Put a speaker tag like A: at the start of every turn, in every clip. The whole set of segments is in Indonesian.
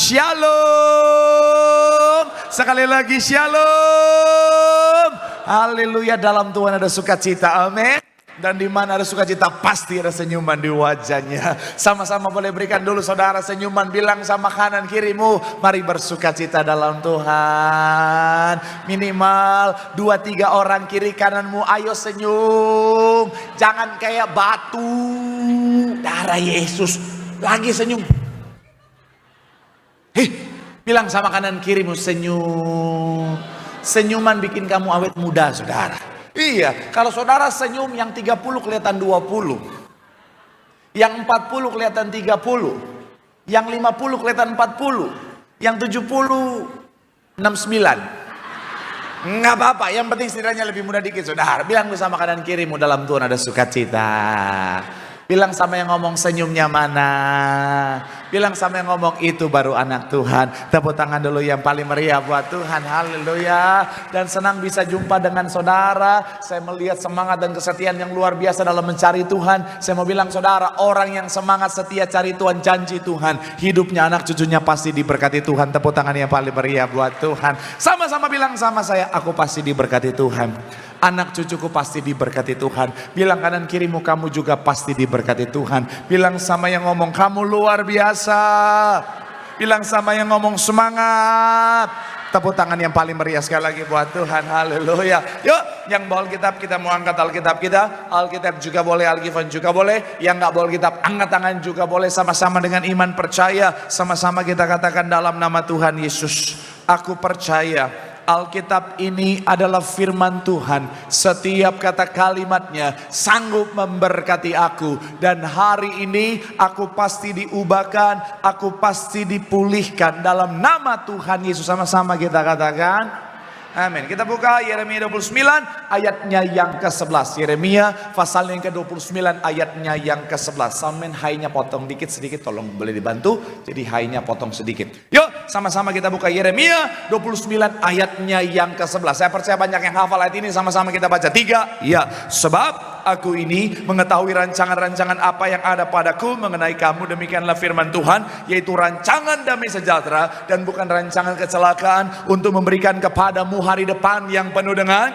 A: Shalom. Sekali lagi shalom. Haleluya, dalam Tuhan ada sukacita. Amin. Dan di mana ada sukacita pasti ada senyuman di wajahnya. Sama-sama boleh berikan dulu saudara senyuman. Bilang sama kanan kirimu, mari bersukacita dalam Tuhan. Minimal 2-3 orang kiri kananmu, ayo senyum. Jangan kayak batu. Darah Yesus. Lagi senyum. Bilang sama kanan kirimu, senyum. Senyuman bikin kamu awet muda saudara. Iya, kalau saudara senyum yang 30 kelihatan 20. Yang 40 kelihatan 30. Yang 50 kelihatan 40. Yang 70 69. Enggak apa-apa, yang penting setidaknya lebih mudah dikit saudara. Bilang bersama kanan kirimu, dalam Tuhan ada sukacita. Bilang sama yang ngomong, senyumnya mana? Bilang sama yang ngomong, itu baru anak Tuhan. Tepuk tangan dulu yang paling meriah buat Tuhan. Haleluya. Dan senang bisa jumpa dengan saudara. Saya melihat semangat dan kesetiaan yang luar biasa dalam mencari Tuhan. Saya mau bilang saudara, orang yang semangat setia cari Tuhan, janji Tuhan, hidupnya anak cucunya pasti diberkati Tuhan. Tepuk tangan yang paling meriah buat Tuhan. Sama-sama bilang sama saya, aku pasti diberkati Tuhan. Anak cucuku pasti diberkati Tuhan. Bilang kanan kirimu, kamu juga pasti diberkati Tuhan. Bilang sama yang ngomong, kamu luar biasa. Bilang sama yang ngomong, semangat. Tepuk tangan yang paling meriah sekali lagi buat Tuhan. Haleluya. Yuk, yang bawa Alkitab kita mau angkat Alkitab kita. Alkitab juga boleh, Alkitab juga boleh. Yang nggak bawa Alkitab, angkat tangan juga boleh. Sama-sama dengan iman percaya. Sama-sama kita katakan dalam nama Tuhan Yesus, aku percaya Alkitab ini adalah firman Tuhan. Setiap kata kalimatnya sanggup memberkati aku. Dan hari ini aku pasti diubahkan, aku pasti dipulihkan dalam nama Tuhan Yesus. Sama-sama kita katakan amin. Kita buka Yeremia 29 ayatnya yang ke-11. Yeremia pasal yang ke-29 ayatnya yang ke-11. Amin. High-nya potong dikit sedikit, tolong boleh dibantu. Jadi high-nya potong sedikit. Yuk sama-sama kita buka Yeremia 29 ayatnya yang ke-11. Saya percaya banyak yang hafal ayat ini. Sama-sama kita baca 3. Ya, sebab aku ini mengetahui rancangan-rancangan apa yang ada padaku mengenai kamu, demikianlah firman Tuhan, yaitu rancangan damai sejahtera dan bukan rancangan kecelakaan, untuk memberikan kepadamu hari depan yang penuh dengan,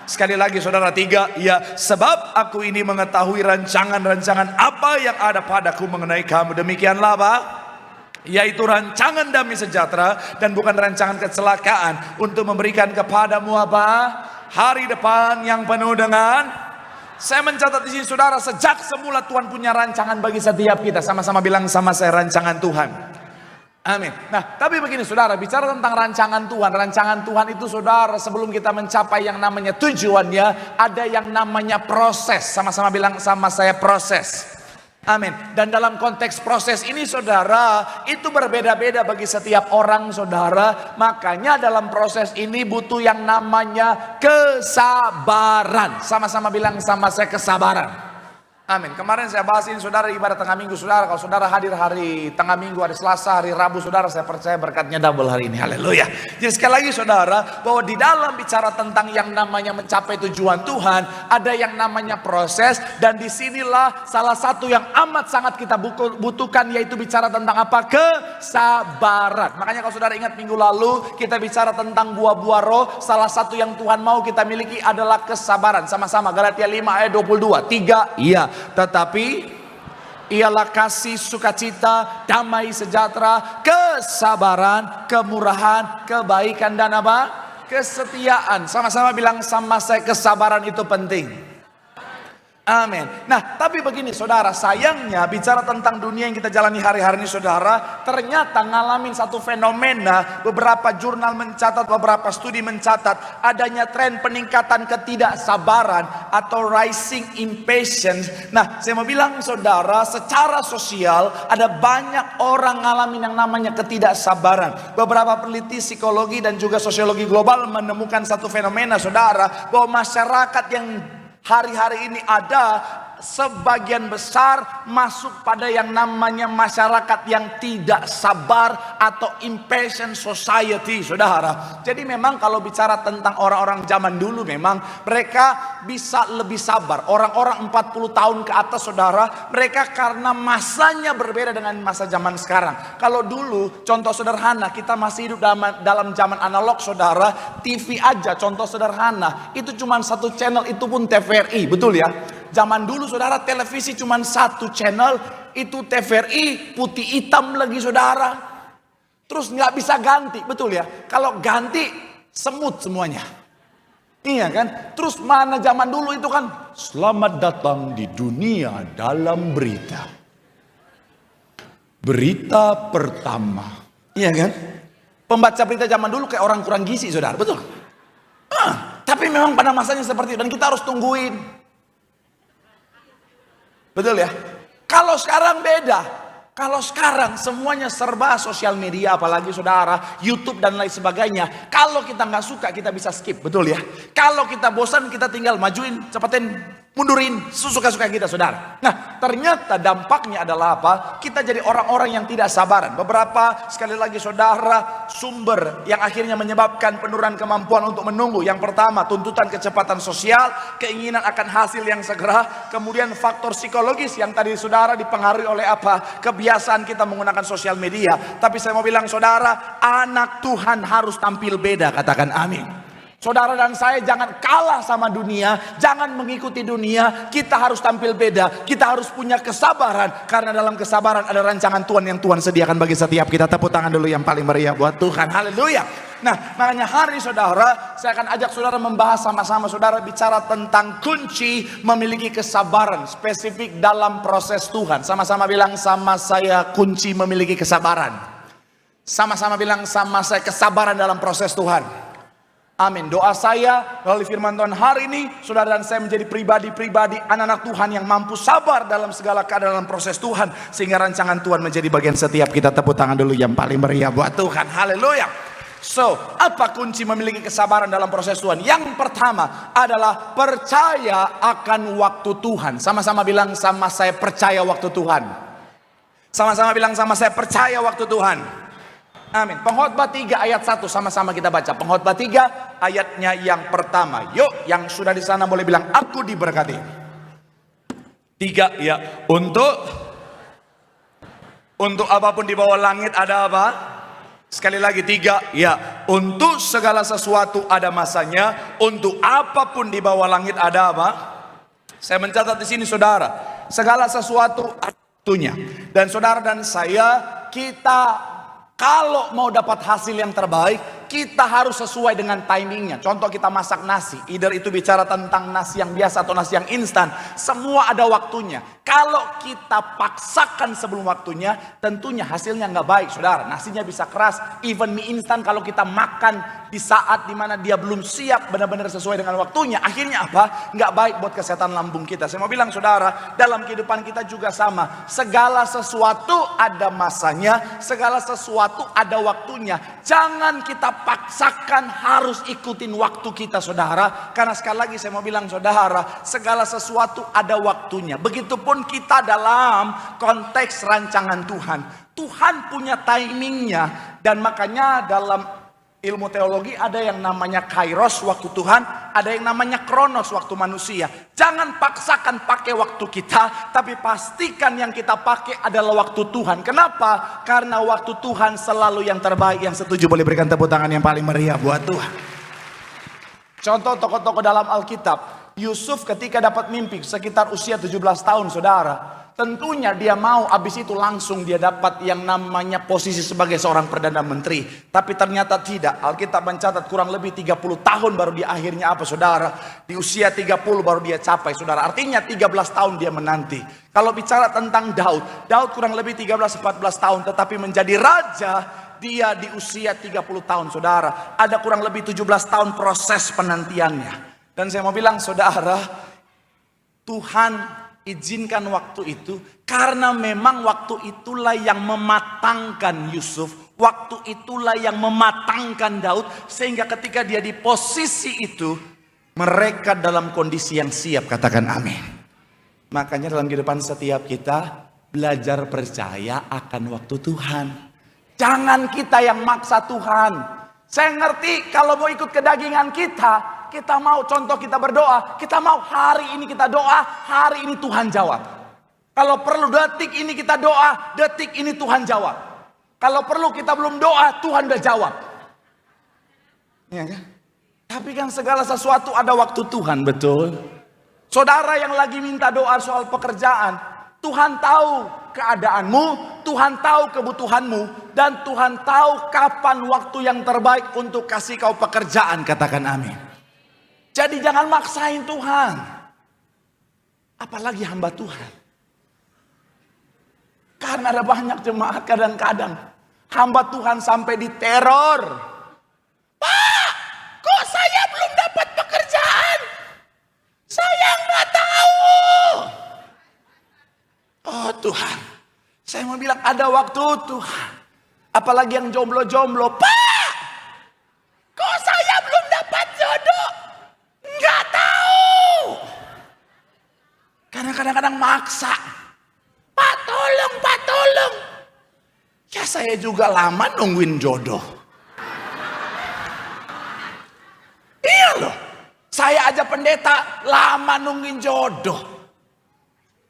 A: sekali lagi saudara 3, ya, sebab aku ini mengetahui rancangan-rancangan apa yang ada padaku mengenai kamu, demikianlah apa? Yaitu rancangan damai sejahtera dan bukan rancangan kecelakaan, untuk memberikan kepadamu apa? Hari depan yang penuh dengan. Saya mencatat di sini saudara, sejak semula Tuhan punya rancangan bagi setiap kita. Sama-sama bilang sama saya, rancangan Tuhan. Amin. Nah, tapi begini saudara, bicara tentang rancangan Tuhan. Rancangan Tuhan itu saudara, sebelum kita mencapai yang namanya tujuannya, ada yang namanya proses. Sama-sama bilang sama saya, proses. Amin. Dan dalam konteks proses ini saudara, itu berbeda-beda bagi setiap orang saudara. Makanya dalam proses ini butuh yang namanya kesabaran. Sama-sama bilang sama saya, kesabaran. Amin. Kemarin saya bahas ini saudara, ibadah tengah minggu saudara. Kalau saudara hadir hari tengah minggu, hari Selasa, hari Rabu saudara, saya percaya berkatnya double hari ini. Haleluya. Jadi sekali lagi saudara, bahwa di dalam bicara tentang yang namanya mencapai tujuan Tuhan, ada yang namanya proses. Dan disinilah salah satu yang amat sangat kita butuhkan, yaitu bicara tentang apa? Kesabaran. Makanya kalau saudara ingat minggu lalu kita bicara tentang buah-buah roh, salah satu yang Tuhan mau kita miliki adalah kesabaran. Sama-sama Galatia 5 ayat 22. 3, iya. Tetapi ialah kasih, sukacita, damai sejahtera, kesabaran, kemurahan, kebaikan, dan apa? Kesetiaan. Sama-sama bilang sama saya, kesabaran itu penting. Amin. Nah, tapi begini saudara, sayangnya bicara tentang dunia yang kita jalani hari-hari ini saudara, ternyata ngalamin satu fenomena. Beberapa jurnal mencatat, beberapa studi mencatat adanya tren peningkatan ketidaksabaran atau rising impatience. Nah, saya mau bilang saudara, secara sosial ada banyak orang ngalamin yang namanya ketidaksabaran. Beberapa peneliti psikologi dan juga sosiologi global menemukan satu fenomena saudara, bahwa masyarakat yang hari-hari ini ada sebagian besar masuk pada yang namanya masyarakat yang tidak sabar atau impatient society, saudara. Jadi memang kalau bicara tentang orang-orang zaman dulu, memang mereka bisa lebih sabar. Orang-orang 40 tahun ke atas, saudara, mereka karena masanya berbeda dengan masa zaman sekarang. Kalau dulu, contoh sederhana, kita masih hidup dalam zaman analog, saudara. TV aja, contoh sederhana, itu cuma satu channel, itu pun TVRI, betul ya? Zaman dulu, saudara, televisi cuma satu channel, itu TVRI, putih hitam lagi, saudara. Terus nggak bisa ganti, betul ya? Kalau ganti, semut semuanya. Iya kan? Terus mana zaman dulu itu kan, selamat datang di dunia dalam berita. Berita pertama. Iya kan? Pembaca berita zaman dulu kayak orang kurang gizi, saudara, betul? Tapi memang pada masanya seperti itu, dan kita harus tungguin. Betul ya? Kalau sekarang beda. Kalau sekarang semuanya serba sosial media, apalagi saudara, YouTube dan lain sebagainya. Kalau kita nggak suka, kita bisa skip, betul ya? Kalau kita bosan, kita tinggal majuin, cepetin, mundurin, sesuka-suka kita, saudara. Nah, ternyata dampaknya adalah apa? Kita jadi orang-orang yang tidak sabaran. Beberapa, sekali lagi saudara, sumber yang akhirnya menyebabkan penurunan kemampuan untuk menunggu. Yang pertama, tuntutan kecepatan sosial, keinginan akan hasil yang segera. Kemudian faktor psikologis yang tadi saudara dipengaruhi oleh apa? Kebiasaan kita menggunakan sosial media. Tapi saya mau bilang saudara, anak Tuhan harus tampil beda, katakan amin. Saudara dan saya jangan kalah sama dunia, jangan mengikuti dunia, kita harus tampil beda, kita harus punya kesabaran, karena dalam kesabaran ada rancangan Tuhan yang Tuhan sediakan bagi setiap kita. Tepuk tangan dulu yang paling meriah buat Tuhan, haleluya. Nah, makanya hari saudara, saya akan ajak saudara membahas sama-sama, saudara bicara tentang kunci memiliki kesabaran, spesifik dalam proses Tuhan. Sama-sama bilang sama saya, kunci memiliki kesabaran. Sama-sama bilang sama saya, kesabaran dalam proses Tuhan. Amin. Doa saya melalui firman Tuhan hari ini, saudara dan saya menjadi pribadi-pribadi anak-anak Tuhan yang mampu sabar dalam segala keadaan dalam proses Tuhan, sehingga rancangan Tuhan menjadi bagian setiap kita. Tepuk tangan dulu yang paling meriah buat Tuhan, haleluya. So, apa kunci memiliki kesabaran dalam proses Tuhan? Yang pertama adalah percaya akan waktu Tuhan. Sama-sama bilang sama saya, percaya waktu Tuhan. Sama-sama bilang sama saya, percaya waktu Tuhan. Amin. Pengkhotbah 3 ayat 1, sama-sama kita baca. Pengkhotbah 3 ayatnya yang pertama. Yuk, yang sudah di sana boleh bilang aku diberkati. 3 ya. Untuk apapun di bawah langit ada apa? Sekali lagi 3 ya. Untuk segala sesuatu ada masanya. Untuk apapun di bawah langit ada apa? Saya mencatat di sini saudara, segala sesuatu ada waktunya. Dan saudara dan saya, kita kalau mau dapat hasil yang terbaik, kita harus sesuai dengan timingnya. Contoh kita masak nasi, either itu bicara tentang nasi yang biasa atau nasi yang instan, semua ada waktunya. Kalau kita paksakan sebelum waktunya, tentunya hasilnya nggak baik, saudara. Nasinya bisa keras, even mie instan kalau kita makan di saat dimana dia belum siap benar-benar sesuai dengan waktunya, akhirnya apa? Nggak baik buat kesehatan lambung kita. Saya mau bilang saudara, dalam kehidupan kita juga sama. Segala sesuatu ada masanya, segala sesuatu ada waktunya. Jangan kita paksakan harus ikutin waktu kita, saudara. Karena sekali lagi saya mau bilang saudara, segala sesuatu ada waktunya. Begitupun kita dalam konteks rancangan Tuhan. Tuhan punya timingnya. Dan makanya dalam ilmu teologi ada yang namanya kairos waktu Tuhan, ada yang namanya kronos waktu manusia. Jangan paksakan pakai waktu kita, tapi pastikan yang kita pakai adalah waktu Tuhan. Kenapa? Karena waktu Tuhan selalu yang terbaik. Yang setuju boleh berikan tepuk tangan yang paling meriah buat Tuhan. Contoh tokoh-tokoh dalam Alkitab. Yusuf ketika dapat mimpi sekitar usia 17 tahun, saudara. Tentunya dia mau habis itu langsung dia dapat yang namanya posisi sebagai seorang perdana menteri. Tapi ternyata tidak. Alkitab mencatat kurang lebih 30 tahun baru dia akhirnya apa, saudara? Di usia 30 baru dia capai, saudara. Artinya 13 tahun dia menanti. Kalau bicara tentang Daud kurang lebih 13-14 tahun tetapi menjadi raja dia di usia 30 tahun, saudara. Ada kurang lebih 17 tahun proses penantiannya. Dan saya mau bilang saudara, Tuhan izinkan waktu itu karena memang waktu itulah yang mematangkan Yusuf. Waktu itulah yang mematangkan Daud, sehingga ketika dia di posisi itu mereka dalam kondisi yang siap, katakan amin. Makanya dalam kehidupan setiap kita, belajar percaya akan waktu Tuhan. Jangan kita yang maksa Tuhan. Saya ngerti kalau mau ikut kedagingan kita mau contoh kita berdoa, kita mau hari ini kita doa, hari ini Tuhan jawab. Kalau perlu detik ini kita doa, detik ini Tuhan jawab. Kalau perlu kita belum doa, Tuhan udah jawab. Iya kan? Tapi kan segala sesuatu ada waktu Tuhan, betul? Saudara yang lagi minta doa soal pekerjaan, Tuhan tahu keadaanmu, Tuhan tahu kebutuhanmu, dan Tuhan tahu kapan waktu yang terbaik untuk kasih kau pekerjaan. Katakan amin. Jadi jangan maksain Tuhan. Apalagi hamba Tuhan. Karena ada banyak jemaat kadang-kadang hamba Tuhan sampai diteror. Pak, kok saya belum dapat pekerjaan? Saya nggak tahu. Oh Tuhan, saya mau bilang ada waktu Tuhan. Apalagi yang jomblo-jomblo. Pak, kok saya belum dapat jodoh? Nggak tahu. Karena kadang-kadang maksa. Pak tolong, Pak tolong. Ya saya juga lama nungguin jodoh. Iya loh. Saya aja pendeta lama nungguin jodoh.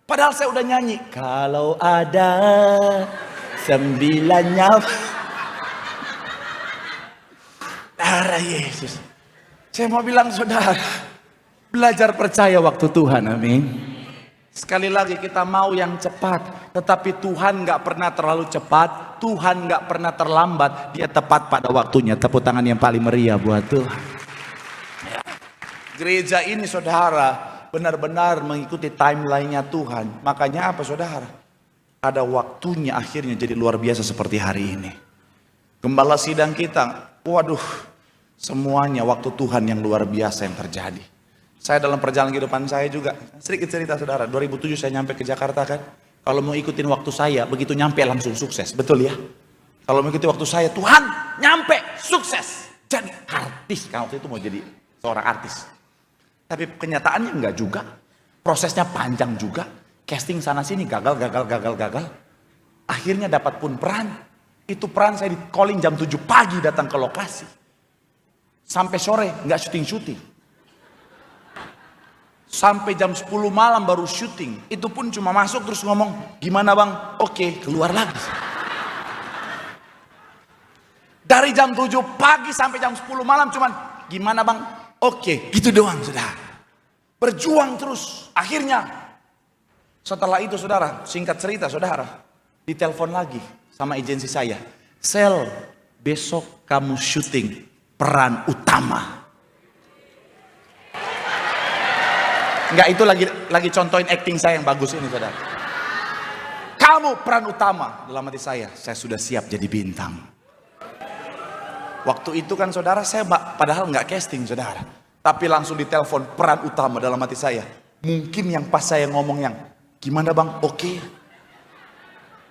A: Padahal saya udah nyanyi. Kalau ada 9 nyawa darah Yesus. Saya mau bilang saudara, belajar percaya waktu Tuhan, amin. Sekali lagi kita mau yang cepat, tetapi Tuhan gak pernah terlalu cepat, Tuhan gak pernah terlambat, Dia tepat pada waktunya. Tepuk tangan yang paling meriah buat Tuhan. Ya. Gereja ini saudara, benar-benar mengikuti timeline-nya Tuhan. Makanya apa saudara? Ada waktunya akhirnya jadi luar biasa seperti hari ini. Gembala sidang kita, waduh, semuanya waktu Tuhan yang luar biasa yang terjadi. Saya dalam perjalanan kehidupan saya juga, sedikit cerita saudara, 2007 saya nyampe ke Jakarta kan. Kalau mau ikutin waktu saya, begitu nyampe langsung sukses, betul ya? Kalau mau ikutin waktu saya, Tuhan nyampe sukses. Jadi artis, kan waktu itu mau jadi seorang artis. Tapi kenyataannya enggak juga, prosesnya panjang juga. Casting sana sini gagal. Akhirnya dapat pun peran. Itu peran saya di calling jam 7 pagi datang ke lokasi. Sampai sore enggak syuting. Sampai jam 10 malam baru syuting. Itu pun cuma masuk terus ngomong, gimana bang? Oke, keluar lagi. Dari jam 7 pagi sampai jam 10 malam cuman, gimana bang? Oke, gitu doang saudara. Berjuang terus. Akhirnya, setelah itu saudara, singkat cerita saudara, ditelepon lagi sama agensi saya. Sel, besok kamu syuting peran utama. Enggak, itu lagi contohin acting saya yang bagus ini saudara. Kamu peran utama. Dalam hati saya sudah siap jadi bintang. Waktu itu kan saudara, saya padahal nggak casting saudara. Tapi langsung ditelepon peran utama. Dalam hati saya, mungkin yang pas saya ngomong yang, gimana bang? Oke.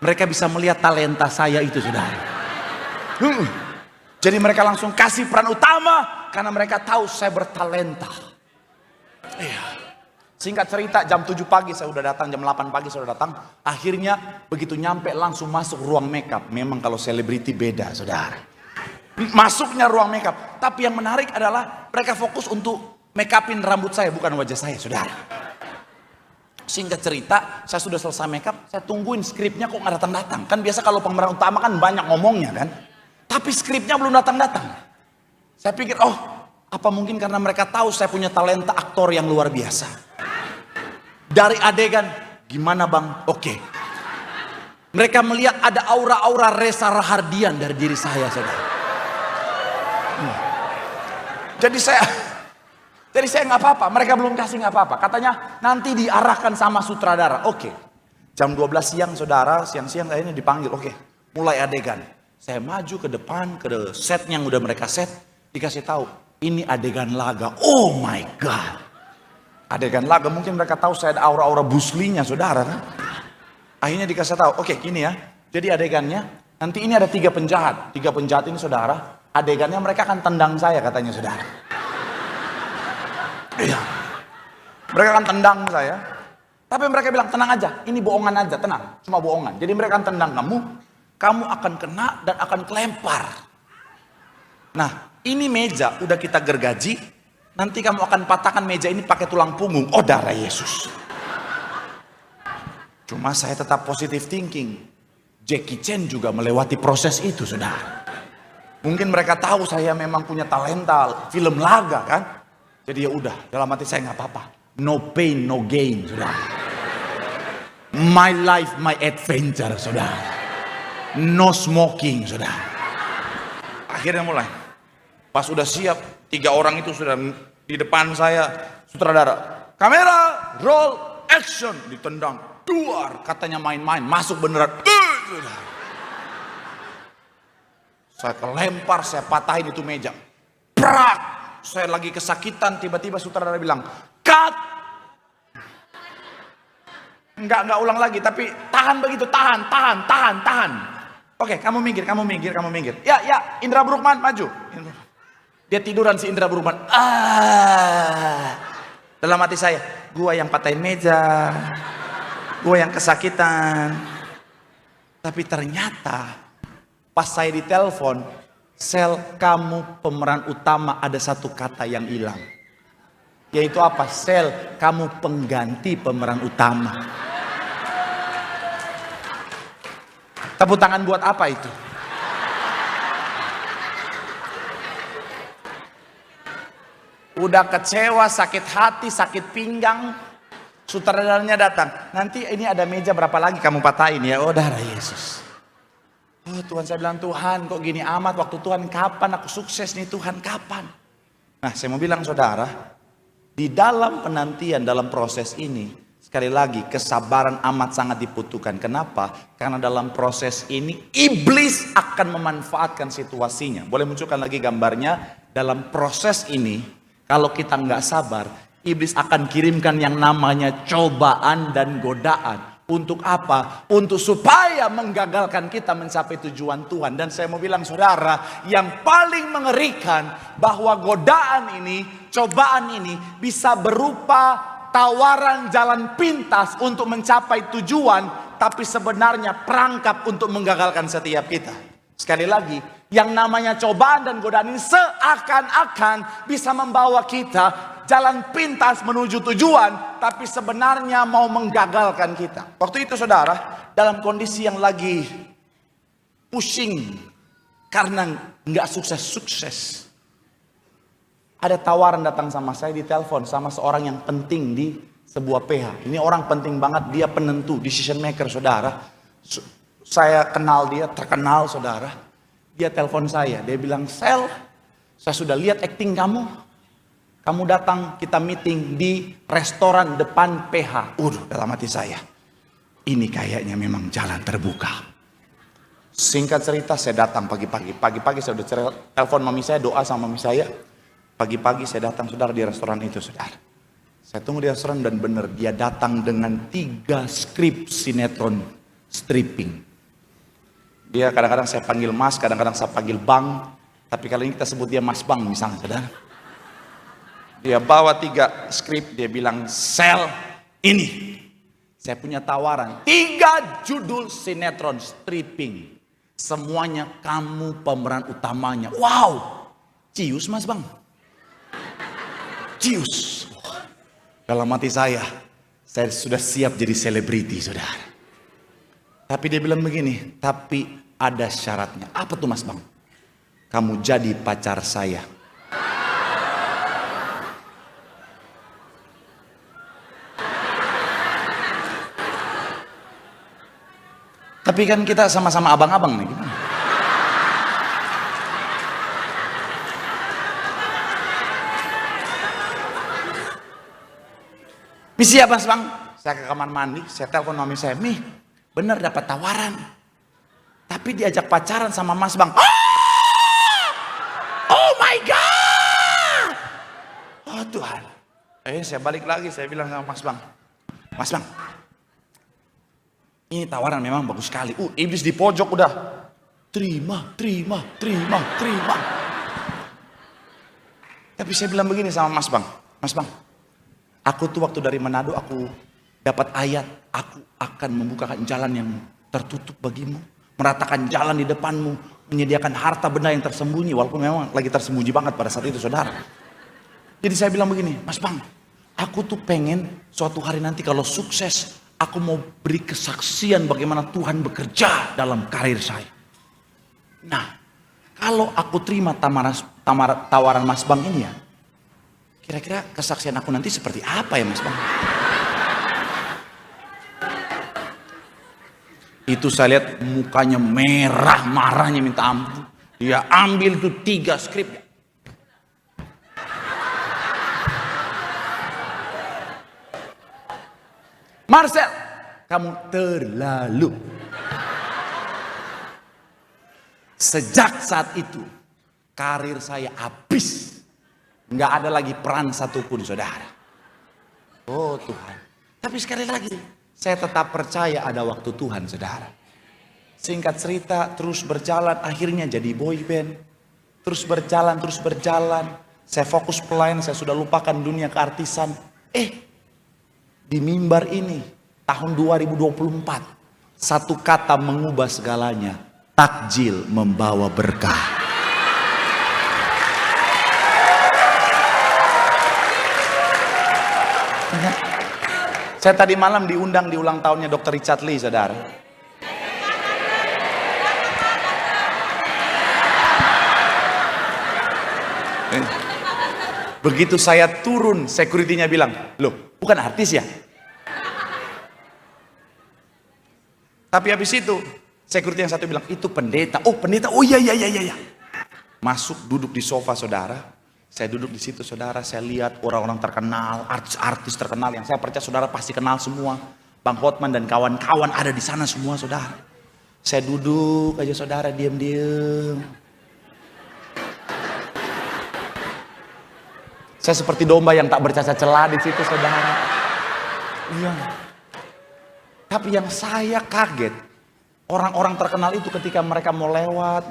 A: Mereka bisa melihat talenta saya itu saudara. Jadi mereka langsung kasih peran utama. Karena mereka tahu saya bertalenta. Iya. Singkat cerita, jam 7 pagi saya udah datang, jam 8 pagi saya udah datang. Akhirnya begitu nyampe langsung masuk ruang makeup. Memang kalau selebriti beda saudara. Masuknya ruang makeup. Tapi yang menarik adalah mereka fokus untuk make upin rambut saya, bukan wajah saya saudara. Singkat cerita, saya sudah selesai make up, saya tungguin skripnya kok nggak datang-datang. Kan biasa kalau pemeran utama kan banyak ngomongnya kan. Tapi skripnya belum datang-datang. Saya pikir, oh apa mungkin karena mereka tahu saya punya talenta aktor yang luar biasa. Dari adegan, gimana bang? Oke. Mereka melihat ada aura-aura Reza Rahardian dari diri saya saudara. Jadi saya nggak apa-apa. Mereka belum kasih nggak apa-apa. Katanya nanti diarahkan sama sutradara. Oke. Jam 12 siang saudara, siang-siang saya ini dipanggil. Oke. Mulai adegan. Saya maju ke depan ke set yang udah mereka set, dikasih tahu ini adegan laga. Oh my God. Adegan laga, mungkin mereka tahu saya ada aura-aura buslinya saudara kan. Akhirnya dikasih tahu, oke gini ya. Jadi adegannya, nanti ini ada 3 penjahat. 3 penjahat ini saudara, adegannya mereka akan tendang saya katanya saudara. Iya. Mereka akan tendang saya. Tapi mereka bilang, tenang aja, ini bohongan aja, tenang. Cuma bohongan. Jadi mereka akan tendang kamu, kamu akan kena dan akan kelempar. Nah, ini meja udah kita gergaji, nanti kamu akan patahkan meja ini pakai tulang punggung. Oh, darah Yesus. Cuma saya tetap positive thinking. Jackie Chan juga melewati proses itu, saudara. Mungkin mereka tahu saya memang punya talenta film laga kan. Jadi ya udah, dalam hati saya nggak apa-apa. No pain, no gain, saudara. My life, my adventure, saudara. No smoking, saudara. Akhirnya mulai. Pas sudah siap, 3 orang itu sudah di depan saya. Sutradara, kamera, roll, action. Ditendang, duar. Katanya main-main, masuk beneran. Saya kelempar, saya patahin itu meja. Prak! Saya lagi kesakitan, tiba-tiba sutradara bilang, cut! Enggak ulang lagi, tapi tahan begitu, tahan. Oke, kamu minggir. Ya, Indra Bruggman, maju. Dia tiduran si Indra Bruggman. Dalam hati saya, gua yang patahin meja, gua yang kesakitan. Tapi ternyata, pas saya ditelepon, Sel, kamu pemeran utama, ada satu kata yang hilang. Yaitu apa? Sel, kamu pengganti pemeran utama. Tepuk tangan buat apa itu? Udah kecewa, sakit hati, sakit pinggang. Sutradaranya datang. Nanti ini ada meja berapa lagi kamu patahin ya? Oh, darah Yesus. Oh Tuhan, saya bilang, Tuhan kok gini amat, waktu Tuhan kapan aku sukses nih Tuhan, kapan? Nah, saya mau bilang saudara, di dalam penantian, dalam proses ini, sekali lagi kesabaran amat sangat dibutuhkan. Kenapa? Karena dalam proses ini iblis akan memanfaatkan situasinya. Boleh munculkan lagi gambarnya? Dalam proses ini, kalau kita nggak sabar, iblis akan kirimkan yang namanya cobaan dan godaan. Untuk apa? Untuk supaya menggagalkan kita mencapai tujuan Tuhan. Dan saya mau bilang saudara, yang paling mengerikan bahwa godaan ini, cobaan ini bisa berupa tawaran jalan pintas untuk mencapai tujuan, tapi sebenarnya perangkap untuk menggagalkan setiap kita. Sekali lagi, yang namanya cobaan dan godaan ini seakan-akan bisa membawa kita jalan pintas menuju tujuan, tapi sebenarnya mau menggagalkan kita. Waktu itu saudara, dalam kondisi yang lagi pusing karena nggak sukses-sukses, ada tawaran datang sama saya di telepon sama seorang yang penting di sebuah PH. Ini orang penting banget, dia penentu, decision maker saudara. Saya kenal dia, terkenal saudara. Dia telepon saya, dia bilang, Sel, saya sudah lihat acting kamu. Kamu datang, kita meeting di restoran depan PH. Dalam hati saya, ini kayaknya memang jalan terbuka. Singkat cerita, saya datang pagi-pagi. Pagi-pagi saya udah telepon mami saya, doa sama mami saya. Pagi-pagi saya datang saudara di restoran itu saudara. Saya tunggu di restoran dan benar dia datang dengan 3 skrip sinetron stripping. Dia kadang-kadang saya panggil Mas, kadang-kadang saya panggil Bang. Tapi kali ini kita sebut dia Mas Bang misalnya saudara. Dia bawa 3 skrip, dia bilang, Sel, ini saya punya tawaran 3 judul sinetron stripping. Semuanya kamu pemeran utamanya. Wow, cius Mas Bang. Cius. Dalam hati saya sudah siap jadi selebriti saudara. Tapi dia bilang begini, tapi ada syaratnya. Apa tuh Mas Bang? Kamu jadi pacar saya. Tapi kan kita sama-sama abang-abang nih. Gimana? Misi apa Bang? Saya ke kamar mandi, saya telepon mami saya, Mi, bener dapat tawaran. Tapi diajak pacaran sama Mas Bang. Oh my God! Oh Tuhan. Saya balik lagi, saya bilang sama Mas Bang. Mas Bang, ini tawaran memang bagus sekali. Iblis di pojok udah. Terima. Tapi saya bilang begini sama Mas Bang. Mas Bang, aku tuh waktu dari Manado aku dapat ayat, aku akan membukakan jalan yang tertutup bagimu, meratakan jalan di depanmu, menyediakan harta benda yang tersembunyi, walaupun memang lagi tersembunyi banget pada saat itu saudara. Jadi saya bilang begini, Mas Bang, aku tuh pengen suatu hari nanti kalau sukses, aku mau beri kesaksian bagaimana Tuhan bekerja dalam karir saya. Nah, kalau aku terima tawaran Mas Bang ini ya, kira-kira kesaksian aku nanti seperti apa ya Mas Bang? Itu saya lihat mukanya merah, marahnya minta ampun. Dia ambil itu 3 skrip. Marcel, kamu terlalu. Sejak saat itu, karir saya habis. Nggak ada lagi peran satupun saudara. Oh Tuhan. Tapi sekali lagi, saya tetap percaya ada waktu Tuhan saudara. Singkat cerita terus berjalan, akhirnya jadi boy band. Terus berjalan. Saya fokus pelayan, saya sudah lupakan dunia keartisan. Di mimbar ini tahun 2024, satu kata mengubah segalanya. Takjil membawa berkah. Saya tadi malam diundang di ulang tahunnya Dr. Richard Lee, saudara. Begitu saya turun, security-nya bilang, loh, bukan artis ya? Tapi habis itu, security yang satu bilang, itu pendeta. Oh, pendeta, oh iya. Masuk, duduk di sofa, saudara. Saya duduk di situ saudara, saya lihat orang-orang terkenal, artis-artis terkenal yang saya percaya saudara pasti kenal semua. Bang Hotman dan kawan-kawan ada di sana semua saudara. Saya duduk aja saudara, diam-diam. Saya seperti domba yang tak bercacat celah di situ saudara. Iya. Tapi yang saya kaget, orang-orang terkenal itu ketika mereka mau lewat,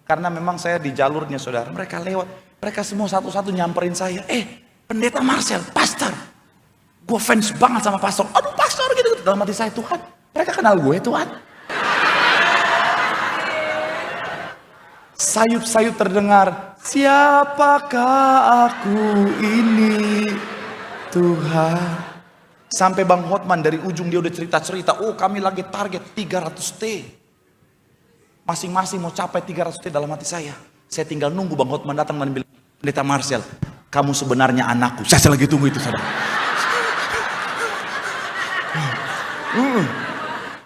A: karena memang saya di jalurnya saudara, mereka lewat. Mereka semua satu-satu nyamperin saya. Pendeta Marcel, pastor. Gue fans banget sama pastor. Aduh pastor gitu. Dalam hati saya, Tuhan, mereka kenal gue Tuhan. Sayup-sayup terdengar. Siapakah aku ini Tuhan. Sampai Bang Hotman dari ujung dia udah cerita-cerita. Oh kami lagi target 300T. Masing-masing mau capai 300T dalam hati saya. Saya tinggal nunggu Bang Hotman datang dan bilang, Pendeta Marcel, kamu sebenarnya anakku. Saya lagi tunggu itu saudara.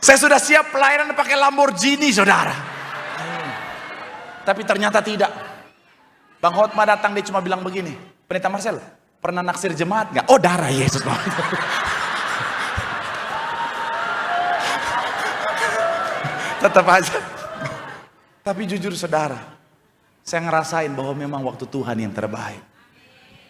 A: Saya sudah siap pelayanan pakai Lamborghini saudara. Tapi ternyata tidak. Bang Hotman datang, dia cuma bilang begini, Pendeta Marcel, pernah naksir jemaat gak? Oh darah Yesus. Tetap aja. Tapi jujur saudara, saya ngerasain bahwa memang waktu Tuhan yang terbaik.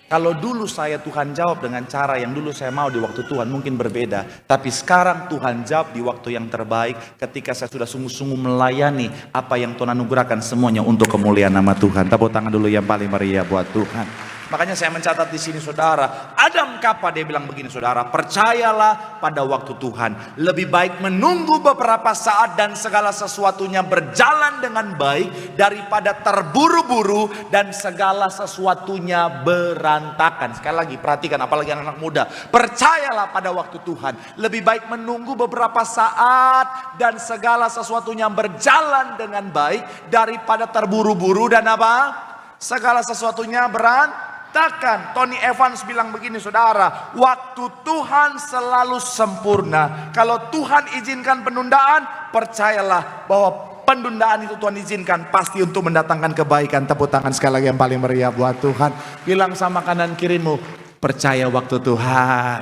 A: Kalau dulu saya Tuhan jawab dengan cara yang dulu saya mau di waktu Tuhan mungkin berbeda. Tapi sekarang Tuhan jawab di waktu yang terbaik ketika saya sudah sungguh-sungguh melayani apa yang Tuhan anugerahkan semuanya untuk kemuliaan nama Tuhan. Tepuk tangan dulu yang paling meriah buat Tuhan. Makanya saya mencatat di sini saudara, Adam Kapa dia bilang begini saudara, percayalah pada waktu Tuhan. Lebih baik menunggu beberapa saat dan segala sesuatunya berjalan dengan baik daripada terburu-buru dan segala sesuatunya berantakan. Sekali lagi perhatikan, apalagi anak-anak muda, percayalah pada waktu Tuhan. Lebih baik menunggu beberapa saat dan segala sesuatunya berjalan dengan baik daripada terburu-buru dan apa? Segala sesuatunya berantakan. Tony Evans bilang begini saudara, waktu Tuhan selalu sempurna. Kalau Tuhan izinkan penundaan, percayalah bahwa penundaan itu Tuhan izinkan pasti untuk mendatangkan kebaikan. Tepuk tangan sekali lagi yang paling meriah buat Tuhan. Bilang sama kanan kirimu, percaya waktu Tuhan.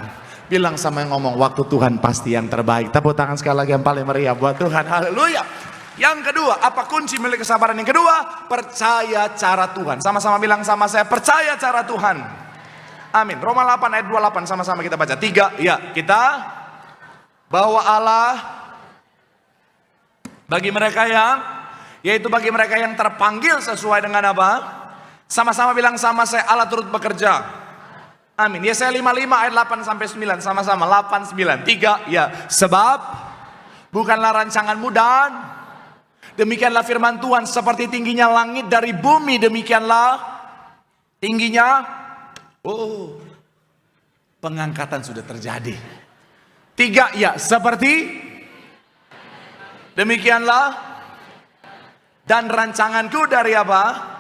A: Bilang sama yang ngomong, waktu Tuhan pasti yang terbaik. Tepuk tangan sekali lagi yang paling meriah buat Tuhan. Haleluya. Yang kedua, apa kunci milik kesabaran? Yang kedua, percaya cara Tuhan. Sama-sama bilang sama saya, percaya cara Tuhan. Amin. Roma 8 ayat 28 sama-sama kita baca. 3, ya kita bahwa Allah bagi mereka yang, yaitu bagi mereka yang terpanggil sesuai dengan apa? Sama-sama bilang sama saya, Allah turut bekerja Amin. Yesaya 55 ayat 8 sampai 9 sama-sama 8 9 3 ya. Sebab bukanlah rancanganmu dan demikianlah firman Tuhan, seperti tingginya langit dari bumi demikianlah tingginya. Oh, pengangkatan sudah terjadi. 3 ya, seperti demikianlah dan rancanganku dari apa?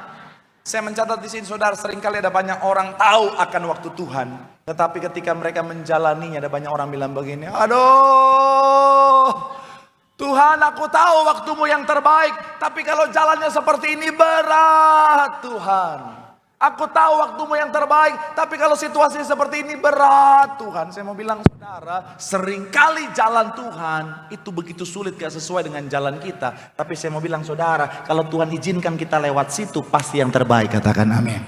A: Saya mencatat di sini saudara, seringkali ada banyak orang tahu akan waktu Tuhan, tetapi ketika mereka menjalaninya ada banyak orang bilang begini, aduh Tuhan, aku tahu waktumu yang terbaik, tapi kalau jalannya seperti ini berat Tuhan. Aku tahu waktumu yang terbaik, tapi kalau situasinya seperti ini berat Tuhan. Saya mau bilang saudara, seringkali jalan Tuhan itu begitu sulit, gak sesuai dengan jalan kita. Tapi saya mau bilang saudara, kalau Tuhan izinkan kita lewat situ, pasti yang terbaik. Katakan amin.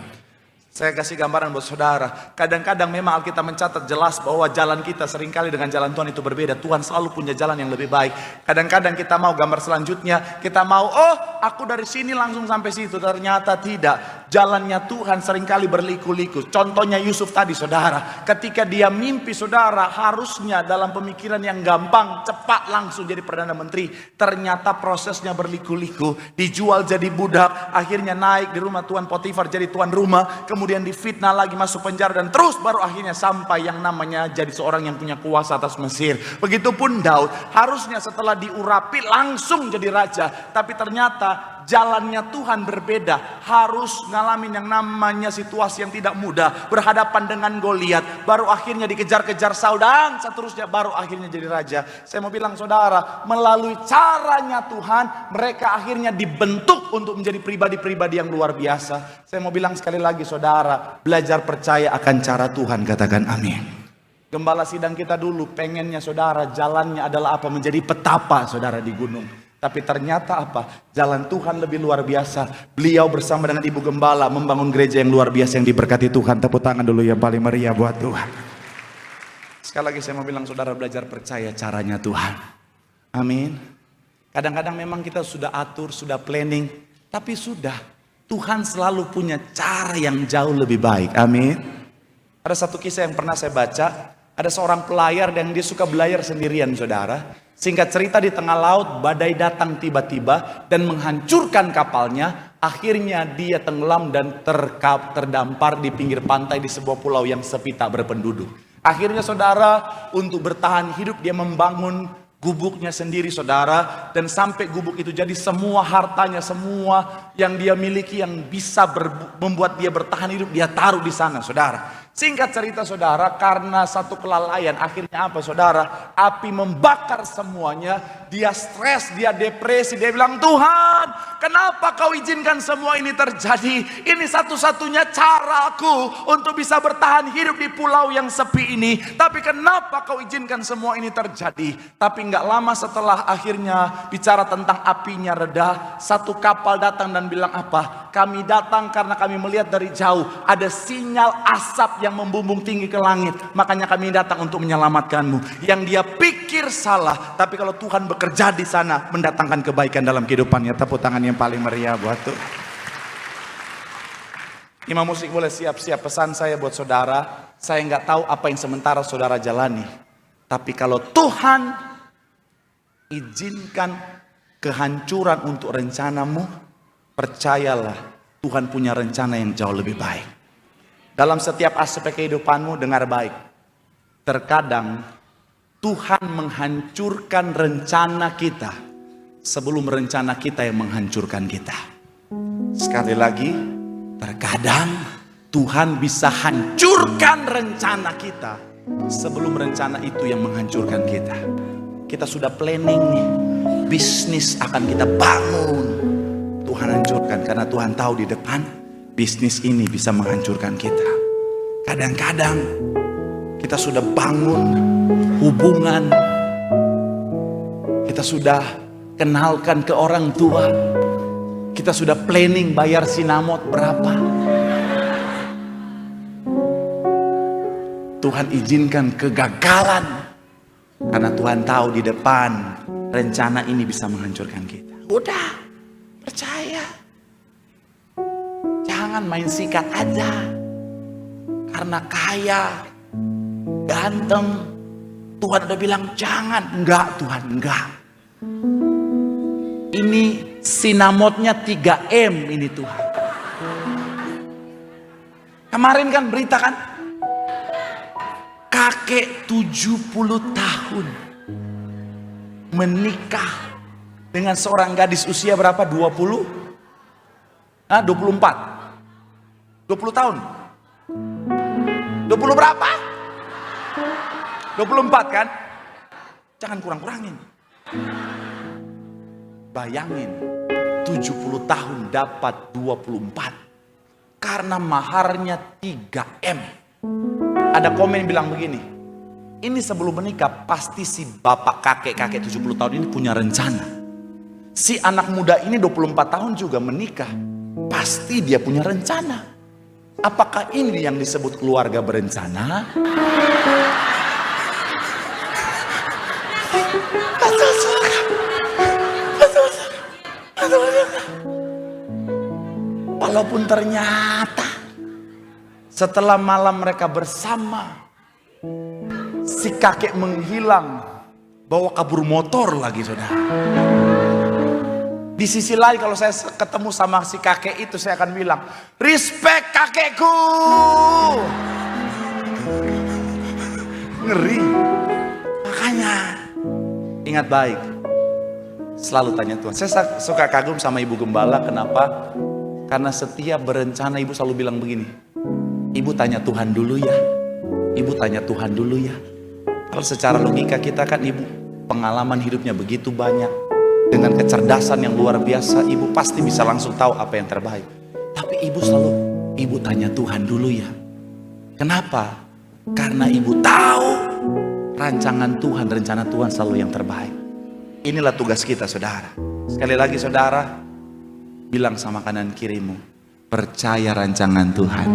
A: Saya kasih gambaran buat saudara. Kadang-kadang memang Alkitab mencatat jelas bahwa jalan kita seringkali dengan jalan Tuhan itu berbeda. Tuhan selalu punya jalan yang lebih baik. Kadang-kadang kita mau gambar selanjutnya, kita mau, oh aku dari sini langsung sampai situ. Ternyata tidak. Jalannya Tuhan seringkali berliku-liku. Contohnya Yusuf tadi saudara. Ketika dia mimpi saudara, harusnya dalam pemikiran yang gampang, cepat langsung jadi Perdana Menteri. Ternyata prosesnya berliku-liku. Dijual jadi budak, akhirnya naik di rumah Tuan Potifar jadi tuan rumah. Kemudian difitnah lagi, masuk penjara, dan terus baru akhirnya sampai yang namanya jadi seorang yang punya kuasa atas Mesir. Begitupun Daud, harusnya setelah diurapi langsung jadi raja, tapi ternyata jalannya Tuhan berbeda. Harus ngalamin yang namanya situasi yang tidak mudah, berhadapan dengan Goliat, baru akhirnya dikejar-kejar Saul, dan seterusnya baru akhirnya jadi raja. Saya mau bilang saudara, melalui caranya Tuhan, mereka akhirnya dibentuk untuk menjadi pribadi-pribadi yang luar biasa. Saya mau bilang sekali lagi saudara, belajar percaya akan cara Tuhan. Katakan amin. Gembala sidang kita dulu pengennya saudara, jalannya adalah apa? Menjadi petapa saudara di gunung. Tapi ternyata apa? Jalan Tuhan lebih luar biasa. Beliau bersama dengan Ibu Gembala membangun gereja yang luar biasa yang diberkati Tuhan. Tepuk tangan dulu yang paling meriah buat Tuhan. Sekali lagi saya mau bilang saudara, belajar percaya caranya Tuhan. Amin. Kadang-kadang memang kita sudah atur, sudah planning, tapi sudah Tuhan selalu punya cara yang jauh lebih baik. Amin. Ada satu kisah yang pernah saya baca. Ada seorang pelayar dan dia suka belayar sendirian saudara. Singkat cerita, di tengah laut badai datang tiba-tiba dan menghancurkan kapalnya. Akhirnya dia tenggelam dan terdampar di pinggir pantai di sebuah pulau yang sepi tak berpenduduk. Akhirnya saudara, untuk bertahan hidup dia membangun gubuknya sendiri saudara. Dan sampai gubuk itu jadi semua hartanya, semua yang dia miliki yang bisa membuat dia bertahan hidup, dia taruh di sana saudara. Singkat cerita saudara, karena satu kelalaian, akhirnya apa saudara? Api membakar semuanya. Dia stres, dia depresi, dia bilang, Tuhan, kenapa kau izinkan semua ini terjadi? Ini satu-satunya caraku untuk bisa bertahan hidup di pulau yang sepi ini. Tapi kenapa kau izinkan semua ini terjadi? Tapi nggak lama setelah akhirnya bicara tentang apinya reda, satu kapal datang dan bilang apa? Kami datang karena kami melihat dari jauh ada sinyal asap yang membumbung tinggi ke langit. Makanya kami datang untuk menyelamatkanmu. Yang dia pikir salah, tapi kalau Tuhan bekerja di sana, mendatangkan kebaikan dalam kehidupannya. Tepuk tangan yang paling meriah buat Tuhan. Imam musik boleh siap-siap. Pesan saya buat saudara, saya nggak tahu apa yang sementara saudara jalani, tapi kalau Tuhan izinkan kehancuran untuk rencanamu, percayalah Tuhan punya rencana yang jauh lebih baik. Dalam setiap aspek kehidupanmu, dengar baik. Terkadang Tuhan menghancurkan rencana kita sebelum rencana kita yang menghancurkan kita. Sekali lagi, terkadang Tuhan bisa hancurkan rencana kita sebelum rencana itu yang menghancurkan kita. Kita sudah planning nih, bisnis akan kita bangun. Tuhan hancurkan karena Tuhan tahu di depan bisnis ini bisa menghancurkan kita. Kadang-kadang kita sudah bangun hubungan, kita sudah kenalkan ke orang tua, kita sudah planning bayar sinamot berapa. Tuhan izinkan kegagalan karena Tuhan tahu di depan rencana ini bisa menghancurkan kita. Udah, percaya. Jangan main sikat aja. karena kaya, ganteng. Tuhan udah bilang jangan. Enggak Tuhan, enggak. Ini sinamotnya 3M ini Tuhan. Kemarin kan berita kan, kakek 70 tahun menikah dengan seorang gadis usia berapa? 20? 24? 20 tahun? 20 berapa? 24 kan? Jangan kurang-kurangin. Bayangin 70 tahun dapat 24. Karena maharnya 3M. Ada komen bilang begini, ini sebelum menikah pasti si bapak kakek 70 tahun ini punya rencana. Si anak muda ini 24 tahun juga menikah, pasti dia punya rencana. Apakah ini yang disebut keluarga berencana? Walaupun ternyata setelah malam mereka bersama, si kakek menghilang, bawa kabur motor lagi saudara. Di sisi lain kalau saya ketemu sama si kakek itu, saya akan bilang, respect kakekku. Ngeri. Makanya ingat baik, selalu tanya Tuhan. Saya suka kagum sama Ibu Gembala, kenapa? Karena setiap berencana ibu selalu bilang begini, ibu tanya Tuhan dulu ya, ibu tanya Tuhan dulu ya. Kalau secara logika kita kan ibu pengalaman hidupnya begitu banyak, dengan kecerdasan yang luar biasa, ibu pasti bisa langsung tahu apa yang terbaik. Tapi ibu selalu, ibu tanya Tuhan dulu ya. Kenapa? Karena ibu tahu rancangan Tuhan, rencana Tuhan selalu yang terbaik. Inilah tugas kita saudara. Sekali lagi saudara, bilang sama kanan kirimu, percaya rancangan Tuhan.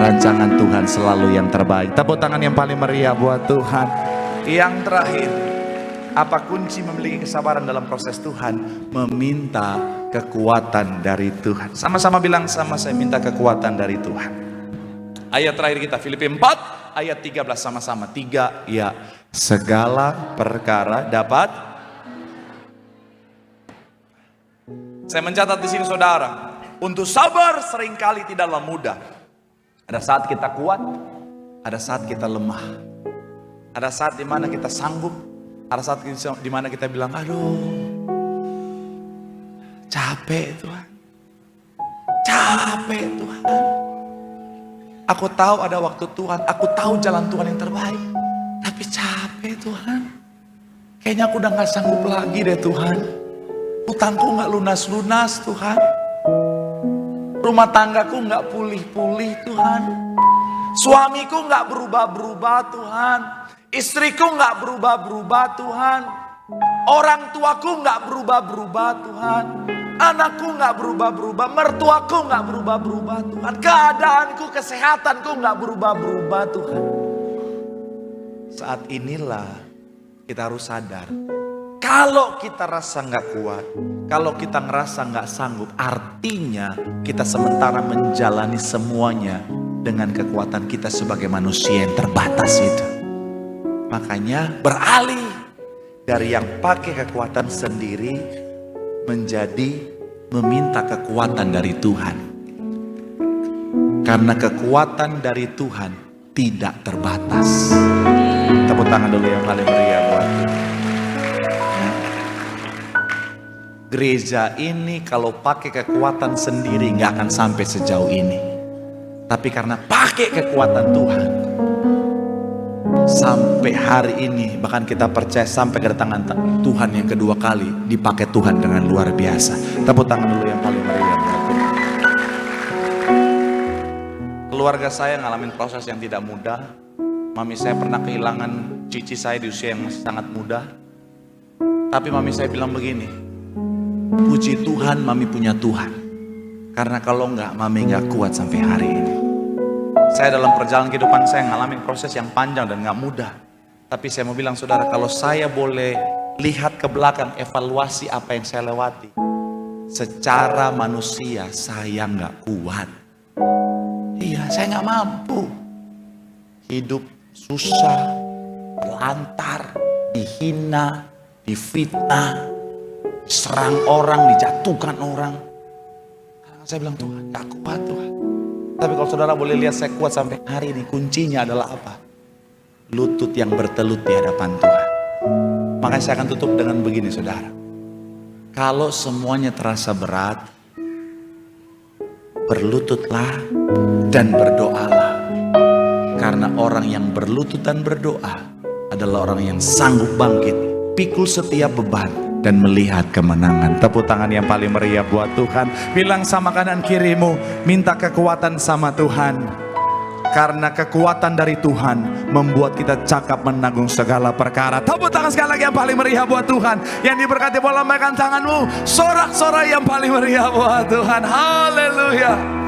A: Rancangan Tuhan selalu yang terbaik. Tepuk tangan yang paling meriah buat Tuhan. Yang terakhir, apa kunci memiliki kesabaran dalam proses Tuhan? Meminta kekuatan dari Tuhan. Sama-sama bilang sama saya, minta kekuatan dari Tuhan. Ayat terakhir kita Filipi 4 ayat 13 sama-sama. 3 ya. Segala perkara dapat. Saya mencatat di sini saudara, untuk sabar seringkali tidaklah mudah. Ada saat kita kuat, ada saat kita lemah. Ada saat dimana kita sanggup, ada saat dimana kita bilang, aduh, capek Tuhan. Capek Tuhan. Aku tahu ada waktu Tuhan, aku tahu jalan Tuhan yang terbaik. Tapi capek Tuhan. Kayaknya aku udah gak sanggup lagi deh Tuhan. Utangku gak lunas-lunas Tuhan. Rumah tanggaku gak pulih-pulih Tuhan. Suamiku gak berubah-berubah Tuhan. Istriku gak berubah-berubah Tuhan. Orang tuaku gak berubah-berubah Tuhan. Anakku gak berubah-berubah. Mertuaku gak berubah-berubah Tuhan. Keadaanku, kesehatanku gak berubah-berubah Tuhan. Saat inilah kita harus sadar, kalau kita rasa nggak kuat, kalau kita ngerasa nggak sanggup, artinya kita sementara menjalani semuanya dengan kekuatan kita sebagai manusia yang terbatas itu. Makanya beralih dari yang pakai kekuatan sendiri menjadi meminta kekuatan dari Tuhan. Karena kekuatan dari Tuhan tidak terbatas. Tepuk tangan dulu yang paling meriah buat Tuhan. Gereja ini kalau pakai kekuatan sendiri nggak akan sampai sejauh ini. Tapi karena pakai kekuatan Tuhan, sampai hari ini bahkan kita percaya sampai kedatangan Tuhan yang kedua kali dipakai Tuhan dengan luar biasa. Tepuk tangan dulu yang paling meriah. Keluarga saya ngalamin proses yang tidak mudah. Mami saya pernah kehilangan cici saya di usia yang sangat muda. Tapi mami saya bilang begini, puji Tuhan mami punya Tuhan. Karena kalau enggak, mami enggak kuat sampai hari ini. Saya dalam perjalanan kehidupan saya ngalamin proses yang panjang dan enggak mudah. Tapi saya mau bilang saudara, kalau saya boleh lihat ke belakang, evaluasi apa yang saya lewati, secara manusia saya enggak kuat. Iya, saya enggak mampu. hidup susah, lantar, dihina, difitnah, diserang orang, dijatuhkan orang. Kadang saya bilang, Tuhan, gak kuat Tuhan. Tapi kalau saudara boleh lihat, saya kuat sampai hari ini. Kuncinya adalah apa? Lutut yang bertelut di hadapan Tuhan. Makanya saya akan tutup dengan begini, saudara. Kalau semuanya terasa berat, berlututlah dan berdoalah. Karena orang yang berlutut dan berdoa adalah orang yang sanggup bangkit, pikul setiap beban, dan melihat kemenangan. Tepuk tangan yang paling meriah buat Tuhan. Bilang sama kanan kirimu, minta kekuatan sama Tuhan. Karena kekuatan dari Tuhan membuat kita cakap menanggung segala perkara. Tepuk tangan sekali lagi yang paling meriah buat Tuhan. Yang diberkati, boleh lambaikan tanganmu, sorak-sorai yang paling meriah buat Tuhan. Haleluya.